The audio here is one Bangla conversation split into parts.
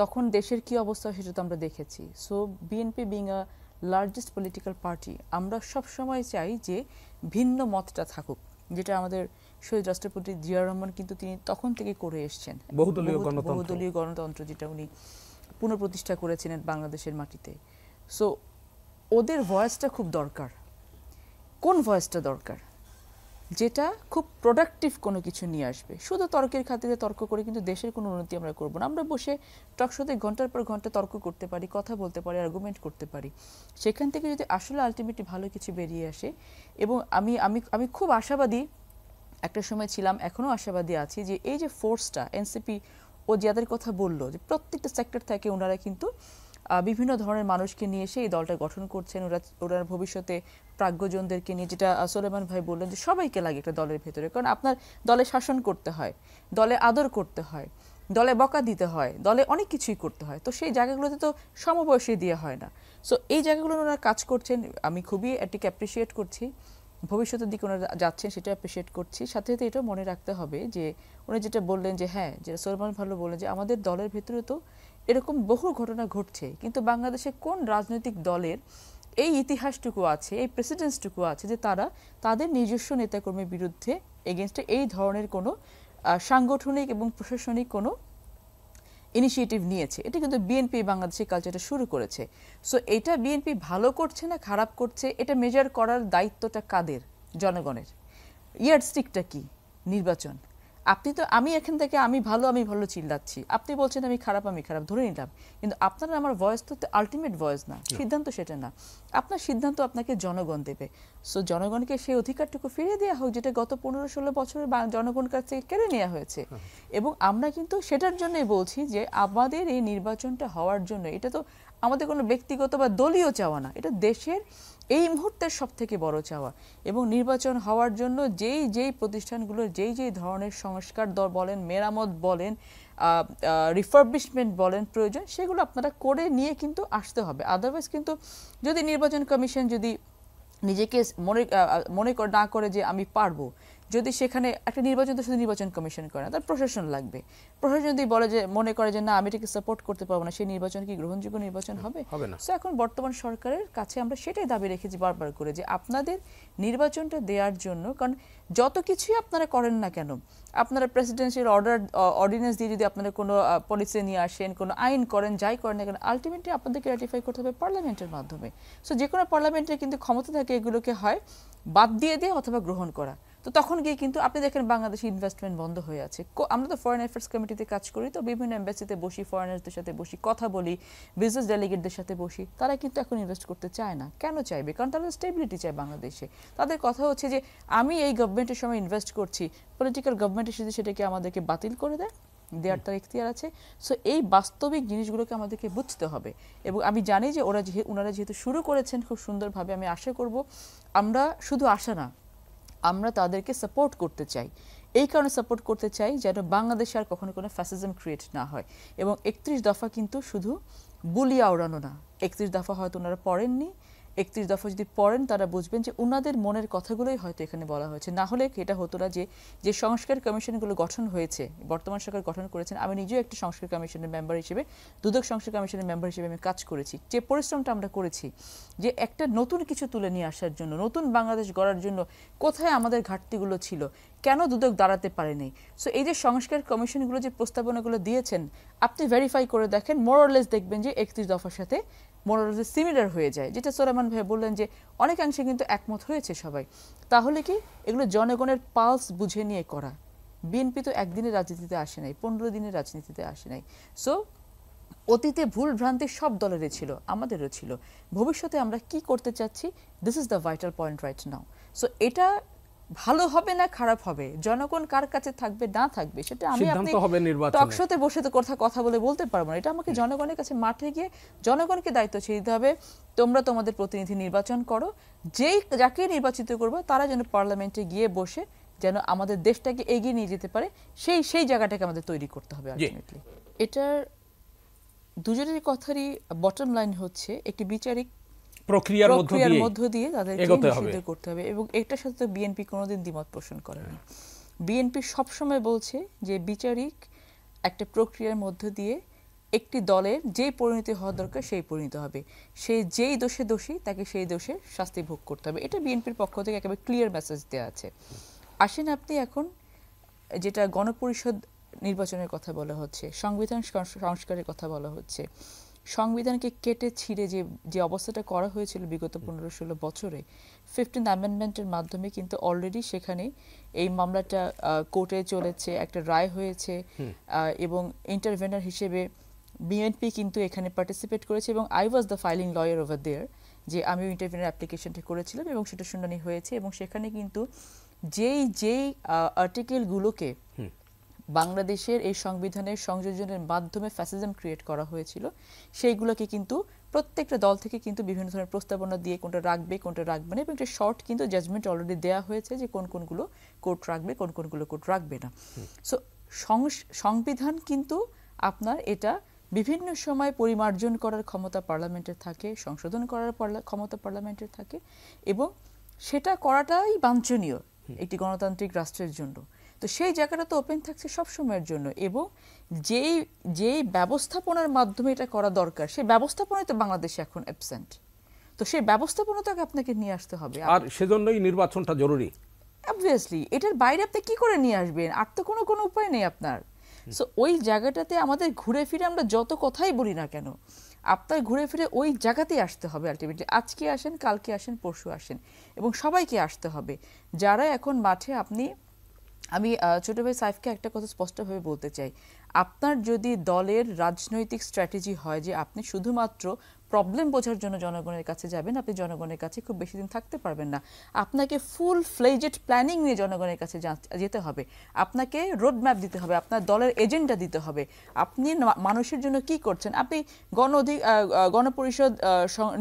তখন দেশের কি অবস্থা সেটা তো আমরা দেখেছি। So BNP being a largest political party, আমরা সব সময় চাই যে ভিন্ন মতটা থাকুক, যেটা আমাদের শহীদ রাষ্ট্রপতি জিয়া রহমান কিন্তু তিনি তখন থেকে করে এসছেন। বহুদলীয় গণতন্ত্র যেটা উনি পুনঃপ্রতিষ্ঠা করেছিলেন বাংলাদেশের মাটিতে। সো ওদের ভয়েসটা খুব দরকার। কোন ভয়েসটা দরকার? যেটা খুব প্রোডাক্টিভ কোনো কিছু নিয়ে আসবে। শুধু তর্কের খাতিরে তর্ক করে কিন্তু দেশের কোনো উন্নতি আমরা করব না। আমরা বসে টকশোতে ঘন্টার পর ঘন্টা তর্ক করতে পারি, কথা বলতে পারি, আর্গুমেন্ট করতে পারি। সেখান থেকে যদি আসলে আলটিমেটলি ভালো কিছু বেরিয়ে আসে, এবং আমি আমি আমি খুব আশাবাদী, একটা সময় ছিলাম, এখনও আশাবাদী আছি যে এই যে ফোর্সটা এনসিপি ও যাদের কথা বললো, যে প্রত্যেকটা সেক্টর থেকে ওনারা কিন্তু বিভিন্ন ধরনের মানুষকে নিয়ে এসে এই দলটা গঠন করছেন। ওরা ভবিষ্যতে প্রাজ্ঞজনদেরকে নিয়ে, যেটা সোলেমান ভাই বললেন যে সবাইকে লাগে একটা দলের ভেতরে, কারণ আপনার দলে শাসন করতে হয়, দলে আদর করতে হয়, দলে বকা দিতে হয়, দলে অনেক কিছুই করতে হয়। তো সেই জায়গাগুলোতে তো সমবয়সী দিয়ে হয় না। সো এই জায়গাগুলো ওনারা কাজ করছেন, আমি খুবই এটিকে অ্যাপ্রিসিয়েট করছি। ভবিষ্যতের দিকে ওনারা যাচ্ছেন সেটা অ্যাপ্রিসিয়েট করছি। সাথে সাথে এটাও মনে রাখতে হবে যে উনি যেটা বললেন যে হ্যাঁ, যেটা সোলেমান ভালো বললেন যে আমাদের দলের ভেতরে তো এরকম বহু ঘটনা ঘটছে, কিন্তু বাংলাদেশে কোন রাজনৈতিক দলের এই ইতিহাসটুকু আছে, এই প্রেসিডেন্সটুকু আছে যে তারা তাদের নিজস্ব নেতাকর্মীর বিরুদ্ধে এগেনস্টে এই ধরনের কোনো সাংগঠনিক এবং প্রশাসনিক কোনো ইনিশিয়েটিভ নিয়েছে? এটা কিন্তু বিএনপি বাংলাদেশের কালচারটা শুরু করেছে। সো এটা বিএনপি ভালো করছে না খারাপ করছে, এটা মেজার করার দায়িত্বটা কাদের? জনগণের। ইয়ারস্টিকটা কি? নির্বাচন। আপনি তো, আমি এখান থেকে আমি ভালো চিল্লাচ্ছি, আপনি বলছেন আমি খারাপ ধরে নিলাম, কিন্তু আপনার আমার ভয়েস তো আলটিমেট ভয়েস না, সিদ্ধান্ত সেটা না। আপনার সিদ্ধান্ত আপনাকে জনগণ দেবে। সো জনগণকে সেই অধিকারটুকু ফিরিয়ে দেওয়া হোক, যেটা গত 15-16 বছরে জনগণ কাছ থেকে কেড়ে নেওয়া হয়েছে। এবং আমরা কিন্তু সেটার জন্যই বলছি যে আমাদের এই নির্বাচনটা হওয়ার জন্য, এটা তো আমাদের কোনো ব্যক্তিগত বা দলীয় চাওয়া না, এটা দেশের এই মুহূর্তের সব থেকে বড় চাওয়া। এবং নির্বাচন হওয়ার জন্য যেই প্রতিষ্ঠানগুলোর যেই ধরনের সংস্কার বলেন, মেরামত বলেন, রিফার্বিশমেন্ট বলেন প্রয়োজন, সেগুলো আপনারা করে নিয়ে কিন্তু আসতে হবে। আদারওয়াইজ কিন্তু যদি নির্বাচন কমিশন যদি নিজেকে মনে না করে যে আমি পারবো, যদি সেখানে একটা নির্বাচন তো শুধু নির্বাচন কমিশন করে না, তার প্রশাসন লাগবে। প্রশাসন যদি বলে যে মনে করে যে না আমি এটাকে সাপোর্ট করতে পারবো না, সেই নির্বাচন কি গ্রহণযোগ্য নির্বাচন হবে? না। সো এখন বর্তমান সরকারের কাছে আমরা সেটাই দাবি রেখেছি বারবার করে, যে আপনাদের নির্বাচনটা দেওয়ার জন্য, কারণ যত কিছুই আপনারা করেন না কেন, আপনারা প্রেসিডেন্সিয়াল অর্ডিন্যান্স দিয়ে যদি আপনারা কোনো পলিসি নিয়ে আসেন, কোনো আইন করেন, যাই করেন না কেন, আলটিমেটলি আপনাদেরকে রাটিফাই করতে হবে পার্লামেন্টের মাধ্যমে। সো যে কোনো পার্লামেন্টের কিন্তু ক্ষমতা থাকে এগুলোকে হয় বাদ দিয়ে অথবা গ্রহণ করা। তো তখন গিয়ে কিন্তু আপনি দেখেন বাংলাদেশে ইনভেস্টমেন্ট বন্ধ হয়ে আছে। আমরা তো ফরেন অ্যাফেয়ার্স কমিটিতে কাজ করি, তো বিভিন্ন এম্বাসিতে বসি, ফরেনার্সদের সাথে বসি, কথা বলি, বিজনেস ডেলিগেটদের সাথে বসি, তারা কিন্তু এখন ইনভেস্ট করতে চায় না। কেন চাইবে? কারণ তারা স্টেবিলিটি চায় বাংলাদেশে। তাদের কথা হচ্ছে যে আমি এই গভর্নমেন্টের সময় ইনভেস্ট করছি, পলিটিক্যাল গভর্নমেন্ট এসে সেটাকে আমাদেরকে বাতিল করে দেয়, দেওয়ার তার এখতিয়ার আছে। সো এই বাস্তবিক জিনিসগুলোকে আমাদেরকে বুঝতে হবে। এবং আমি জানি যে ওনারা যেহেতু শুরু করেছেন খুব সুন্দরভাবে, আমি আশা করব, আমরা শুধু আশা না, আমরা তাদেরকে সাপোর্ট করতে চাই। এই কারণে সাপোর্ট করতে চাই যেন বাংলাদেশে আর কখনো কোনো ফ্যাসিজম ক্রিয়েট না হয়। এবং 31 দফা কিন্তু শুধু বুলিয়া ওড়ানো না। 31 দফা হয়তো ওনারা পড়েননি, 31 দফা যদি পড়েন তারা বুঝবেন যে ওনাদের মনের কথাগুলোই হয়তো এখানে বলা হয়েছে। না হলে এটা হতো না যে সংস্কার কমিশনগুলো গঠন হয়েছে, বর্তমান সরকার গঠন করেছেন। আমি নিজেও একটি সংস্কার কমিশনের মেম্বার হিসেবে, দুদক সংস্কার কমিশনের মেম্বার হিসেবে আমি কাজ করেছি। যে পরিশ্রমটা আমরা করেছি যে একটা নতুন কিছু তুলে নিয়ে আসার জন্য, নতুন বাংলাদেশ গড়ার জন্য কোথায় আমাদের ঘাটতিগুলো ছিল, কেন দুদক দাঁড়াতে পারেনি। সো এই যে সংস্কার কমিশনগুলো যে প্রস্তাবনাগুলো দিয়েছেন, আপনি ভেরিফাই করে দেখেন, মোরলেস দেখবেন যে 31 দফার সাথে মোরলেস সিমিলার হয়ে যায়। যেটা সোলেমান ভাই বললেন যে অনেকাংশে কিন্তু একমত হয়েছে সবাই। তাহলে কি এগুলো জনগণের পালস বুঝে নিয়ে করা। বিএনপি তো একদিনের রাজনীতিতে আসে নাই, 15 দিনের রাজনীতিতে আসে নাই। সো অতীতে ভুল ভ্রান্তি সব দলেরই ছিল, আমাদেরও ছিল। ভবিষ্যতে আমরা কি করতে চাচ্ছি, this is the vital point right now. So এটা ভালো হবে না খারাপ হবে, জনগণ কার কাছে থাকবে না থাকবে সেটা আমি আপনি টকশোতে বসে তো কথা বলতে পারবো না। এটা আমাকে জনগণের কাছে মাঠে গিয়ে জনগণকে দায়িত্ব ছেড়ে দিতে হবে। তোমরা তোমাদের প্রতিনিধি নির্বাচন করো, যাকে নির্বাচিত করবো তারা যেন পার্লামেন্টে গিয়ে বসে যেন আমাদের দেশটাকে এগিয়ে নিয়ে যেতে পারে, সেই জায়গাটাকে আমাদের তৈরি করতে হবে আলটিমেটলি। এটার দুজনের কথারই বটম লাইন হচ্ছে একটি বিচারিক প্রক্রিয়ার মধ্য দিয়ে তাদেরকে নিষিদ্ধ করতে হবে। এবং এটার সাথে বিএনপি কোনোদিন দ্বিমত পোষণ করেনি। বিএনপি সবসময় বলছে যে বিচারিক একটা প্রক্রিয়ার মধ্য দিয়ে একটি দলের যেই পরিণতি হওয়া দরকার সেই পরিণতি হবে, সে যেই দোষে দোষী তাকে সেই দোষে শাস্তি ভোগ করতে হবে। এটা বিএনপির পক্ষ থেকে একেবারে ক্লিয়ার মেসেজ দেওয়া আছে। আসেন আপনি এখন যেটা গণপরিষদ নির্বাচনের কথা বলা হচ্ছে, সংবিধান সংস্কারের কথা বলা হচ্ছে, সংবিধানকে কেটে ছিঁড়ে যে অবস্থাটা করা হয়েছিল বিগত 15-16 বছরে 15th অ্যামেন্ডমেন্টের মাধ্যমে কিন্তু অলরেডি সেখানে এই মামলাটা কোর্টে চলেছে, একটা রায় হয়েছে এবং ইন্টারভেনার হিসেবে বিএনপি কিন্তু এখানে পার্টিসিপেট করেছে এবং I was the filing lawyer over there, যে আমিও ইন্টারভেনার অ্যাপ্লিকেশনটা করেছিলাম এবং সেটা শুনানি হয়েছে এবং সেখানে কিন্তু যেই আর্টিকেলগুলোকে বাংলাদেশের এই সংবিধানের সংযোজনের মাধ্যমে ফ্যাসিজম ক্রিয়েট করা হয়েছিল সেইগুলোকে কিন্তু প্রত্যেকটা দল থেকে কিন্তু বিভিন্ন ধরনের প্রস্তাবনা দিয়ে কোনটা রাখবে কোনটা রাখবে না এবং একটা শর্ট কিন্তু জাজমেন্ট অলরেডি দেওয়া হয়েছে যে কোনগুলো কোর্ট রাখবে কোনগুলো কোর্ট রাখবে না। সো সংবিধান কিন্তু আপনার এটা বিভিন্ন সময় পরিমার্জন করার ক্ষমতা পার্লামেন্টের থাকে, সংশোধন করার ক্ষমতা পার্লামেন্টের থাকে এবং সেটা করাটাই বাঞ্ছনীয় একটি গণতান্ত্রিক রাষ্ট্রের জন্য। তো সেই জায়গাটা তো ওপেন থাকছে সব সময়ের জন্য এবং যেই ব্যবস্থাপনার মাধ্যমে এটা করা দরকার সেই ব্যবস্থাপনায় তো বাংলাদেশে এখন অ্যাবসেন্ট। তো সেই ব্যবস্থাপনাটাকে আপনাকে নিয়ে আসতে হবে, আর সেজন্যই নির্বাচনটা জরুরি। অবভিয়াসলি এটার বাইরে আপনি কি করে নিয়ে আসবেন, আর তো কোনো উপায় নেই আপনার। সো ওই জায়গাটাতে আমাদের ঘুরে ফিরে আমরা যত কথাই বলি না কেন আপনার ঘুরে ফিরে ওই জায়গাতেই আসতে হবে আলটিমেটলি। আজকে আসেন, কালকে আসেন, পরশু আসেন এবং সবাইকে আসতে হবে যারা এখন মাঠে। আমি ছোট ভাই সাইফকে একটা কথা স্পষ্টভাবে বলতে চাই, আপনার যদি দলের রাজনৈতিক স্ট্র্যাটেজি হয় যে আপনি শুধুমাত্র প্রবলেম বোঝার জন্য জনগণের কাছে যাবেন, আপনি জনগণের কাছে খুব বেশি দিন থাকতে পারবেন না। আপনাকে ফুল ফ্লেজড প্ল্যানিং নিয়ে জনগণের কাছে যেতে হবে, আপনাকে রোড ম্যাপ দিতে হবে, আপনার দলের এজেন্ডা দিতে হবে, আপনি মানুষের জন্য কি করছেন। আপনি গণপরিষদ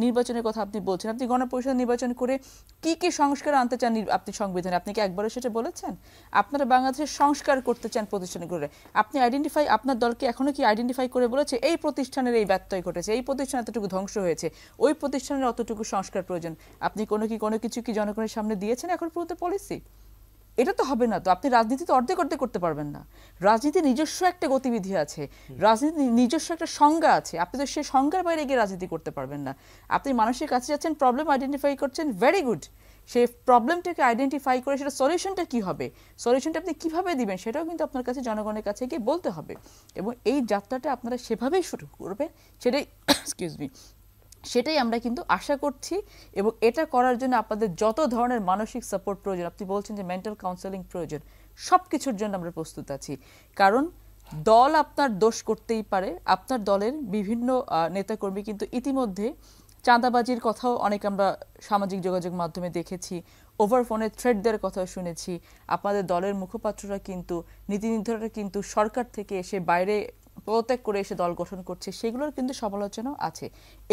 নির্বাচনের কথা আপনি বলছেন, আপনি গণপরিষদ নির্বাচন করে কি কি সংস্কার আনতে চান আপনি সংবিধানে, আপনি কি একবারও সেটা বলেছেন? আপনারা বাংলাদেশের সংস্কার করতে চান প্রতিষ্ঠানগুলো, আপনি আপনার দলকে এখনো কি আইডেন্টিফাই করে বলেছে এই প্রতিষ্ঠানের এই ব্যত্যয় ঘটেছে, এই প্রতিষ্ঠান এতটুকু ধ্বংস হয়েছে, ওই প্রতিষ্ঠানের অতটুকু সংস্কার প্রয়োজন, আপনি কোনো কিছু কি জনগণের সামনে দিয়েছেন এখন পর্যন্ত পলিসি? এটা তো হবে না। তো আপনি রাজনীতি তো অর্ধেক করতে পারবেন না। রাজনীতি নিজস্ব একটা গতিবিধি আছে, রাজনীতি নিজস্ব একটা সংজ্ঞা আছে, আপনি তো সেই সংজ্ঞার বাইরে গিয়ে রাজনীতি করতে পারবেন না। আপনি মানুষের কাছে যাচ্ছেন, প্রবলেম আইডেন্টিফাই করছেন, ভেরি গুড, সেই প্রবলেমটাকে আইডেন্টিফাই করে সেটা সলিউশনটা কি হবে, সলিউশনটা আপনি কিভাবে দিবেন সেটাও কিন্তু আপনার কাছে জনগণের কাছে গিয়ে বলতে হবে এবং এই যাত্রাটা আপনারা সেভাবেই শুরু করবেন, সেটাই সেটাই আমরা কিন্তু আশা করছি। এবং এটা করার জন্য আপনাদের যত ধরনের মানসিক সাপোর্ট প্রয়োজন, আপনি বলছেন যে মেন্টাল কাউন্সেলিং প্রয়োজন, সব কিছুর জন্য আমরা প্রস্তুত আছি। কারণ দল আপনার দোষ করতেই পারে, আপনার দলের বিভিন্ন নেতাকর্মী কিন্তু ইতিমধ্যে চাঁদাবাজির কথাও অনেক আমরা সামাজিক যোগাযোগ মাধ্যমে দেখেছি, ওভার ফোনে থ্রেট দেওয়ার কথাও শুনেছি। আপনাদের দলের মুখপাত্ররা কিন্তু নীতি নির্ধারকরা কিন্তু সরকার থেকে এসে বাইরে পদত্যাগ করে এসে দল গঠন করছে, সেগুলোর কিন্তু সমালোচনাও আছে।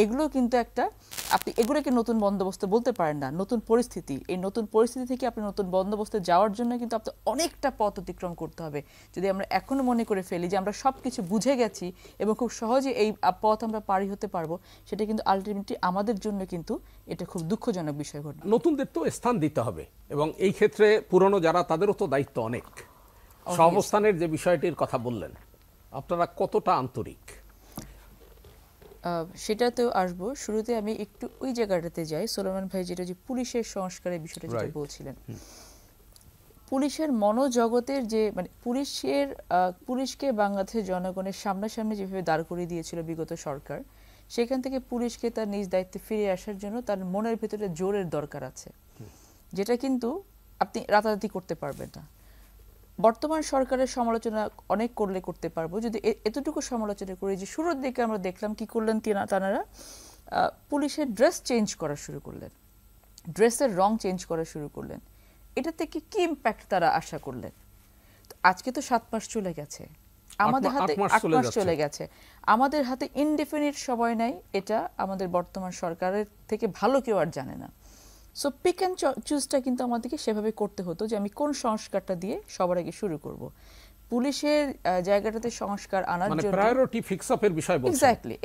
এগুলো কিন্তু আপনি এগুলোকে নতুন বন্দোবস্ত বলতে পারেন না, নতুন পরিস্থিতি। এই নতুন পরিস্থিতি থেকে আপনি নতুন বন্দোবস্তে যাওয়ার জন্য কিন্তু আপনার অনেকটা পথ অতিক্রম করতে হবে। যদি আমরা এখনো মনে করে ফেলি যে আমরা সব কিছু বুঝে গেছি এবং খুব সহজে এই পথ আমরা পাড়ি হতে পারবো, সেটা কিন্তু আলটিমেটলি আমাদের জন্য কিন্তু এটা খুব দুঃখজনক বিষয় ঘটনা। নতুনদের তো স্থান দিতে হবে এবং এই ক্ষেত্রে পুরনো যারা তাদেরও তো দায়িত্ব অনেক। সহাবস্থানের যে বিষয়টির কথা বললেন, আপনারা কতটা আন্তরিক সেটাতেও আসবো। শুরুতে আমি একটু ওই জায়গাটাতে যাই, সোলোমন ভাই যেটা যে পুলিশের সংস্কারের বিষয়টা যেটা বলছিলেন, পুলিশের মনোজগতের যে মানে পুলিশকে বাংলাদেশের জনগণের সামনাসামনি যেভাবে দাঁড় করিয়ে দিয়েছিল বিগত সরকার, সেখান থেকে পুলিশকে তার নিজ দায়িত্বে ফিরে আসার জন্য তার মনের ভিতরে জোরের দরকার আছে, যেটা কিন্তু আপনি রাতারাতি করতে পারবেন না। বর্তমান সরকারের সমালোচনা অনেক করতে পারবো, যদি এতটুকু সমালোচনা করি যে শুরুর দিকে আমরা দেখলাম কি করলেন তারা পুলিশের ড্রেস চেঞ্জ করা শুরু করলেন, ড্রেসের রং চেঞ্জ করা শুরু করলেন। এটা থেকে কি ইম্প্যাক্ট তারা আশা করলেন? আজকে তো 7 মাস চলে গেছে, আমাদের হাতে 8 মাস চলে গেছে, আমাদের হাতে ইনডেফিনিট সময় নাই। এটা আমাদের বর্তমান সরকারের থেকে ভালো কেউ আর জানে না। সো পিক অ্যান্ড চুজটা কিন্তু আমাদেরকে সেভাবে করতে হতো যে আমি কোন সংস্কারটা দিয়ে সবার আগে শুরু করব। পুলিশের জায়গাটাতে সংস্কার আনার জন্য প্রায়োরিটি ফিক্স আপের বিষয় বলছেন।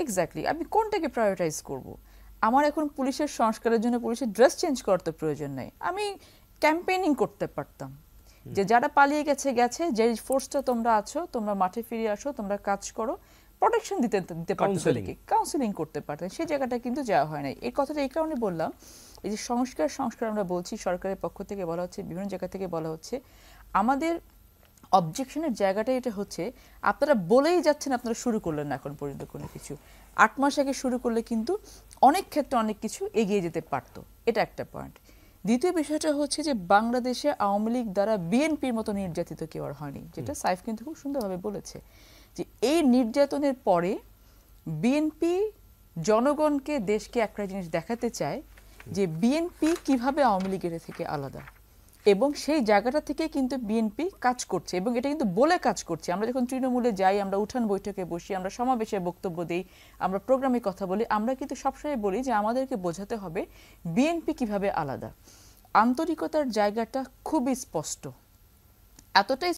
এক্স্যাক্টলি আমি কোনটাকে প্রায়োরিটাইজ করব। আমার এখন পুলিশের সংস্কারের জন্য পুলিশের ড্রেস চেঞ্জ করতে প্রয়োজন নাই, আমি ক্যাম্পেইনিং করতে পারতাম যে যারা পালিয়ে গেছে, যে ফোর্সটা তোমরা আছো, তোমরা মাঠে ফিরে আসো, তোমরা কাজ করো, প্রোটেকশন দিতে পারতেন, Counselling. কাউন্সিলিং করতে পারতেন, সেই জায়গাটা কিন্তু যাওয়া হয় নাই। এই কথাটা এই কারণে বললাম, এই যে সংস্কার আমরা বলছি, সরকারের পক্ষ থেকে বলা হচ্ছে, বিভিন্ন জায়গা থেকে বলা হচ্ছে, আমাদের অবজেকশনের জায়গাটা এটা হচ্ছে, আপনারা বলেই যাচ্ছেন, আপনারা শুরু করলেন না এখন পর্যন্ত কোনো কিছু। 8 মাস আগে শুরু করলে কিন্তু অনেক ক্ষেত্রে অনেক কিছু এগিয়ে যেতে পারতো, এটা একটা পয়েন্ট। দ্বিতীয় বিষয়টা হচ্ছে যে বাংলাদেশে আওয়ামী লীগ দ্বারা বিএনপির মতো নির্যাতিত কেউ আর হয়নি, যেটা সাইফ কিন্তু খুব সুন্দরভাবে বলেছে, যে এই নির্যাতনের পরে বিএনপি জনগণকে, দেশকে একটা জিনিস দেখাতে চায় যে বিএনপি কিভাবে আওয়ামী লীগের থেকে আলাদা, এবং সেই জায়গাটা থেকে কিন্তু বিএনপি কাজ করছে, এবং এটা কিন্তু বলে কাজ করছে। আমরা যখন তৃণমূলে যাই, আমরা উঠান বৈঠকে বসি, আমরা সমাবেশে বক্তব্য দিই, আমরা প্রোগ্রামে কথা বলি, আমরা কিন্তু সবসময় বলি যে আমাদেরকে বোঝাতে হবে বিএনপি কিভাবে আলাদা। আন্তরিকতার জায়গাটা খুবই স্পষ্ট, এতটাই